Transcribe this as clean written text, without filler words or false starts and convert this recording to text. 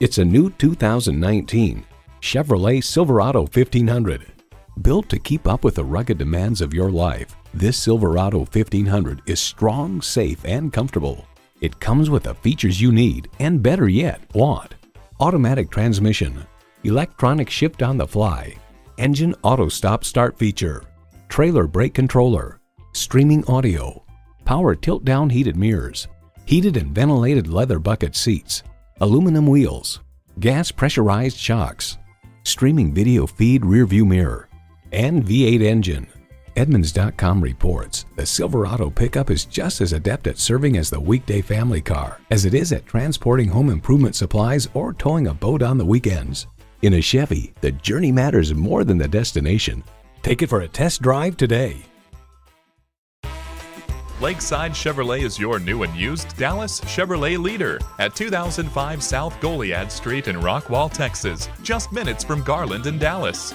It's a new 2019 Chevrolet Silverado 1500. Built to keep up with the rugged demands of your life, this Silverado 1500 is strong, safe, and comfortable. It comes with the features you need, and better yet, want. Automatic transmission, electronic shift on the fly, engine auto stop start feature, trailer brake controller, streaming audio, power tilt down heated mirrors, heated and ventilated leather bucket seats, aluminum wheels, gas pressurized shocks, streaming video feed rear view mirror, and V8 engine. Edmunds.com reports the Silverado pickup is just as adept at serving as the weekday family car as it is at transporting home improvement supplies or towing a boat on the weekends. In a Chevy, the journey matters more than the destination. Take it for a test drive today. Lakeside Chevrolet is your new and used Dallas Chevrolet leader at 2005 South Goliad Street in Rockwall, Texas, just minutes from Garland and Dallas.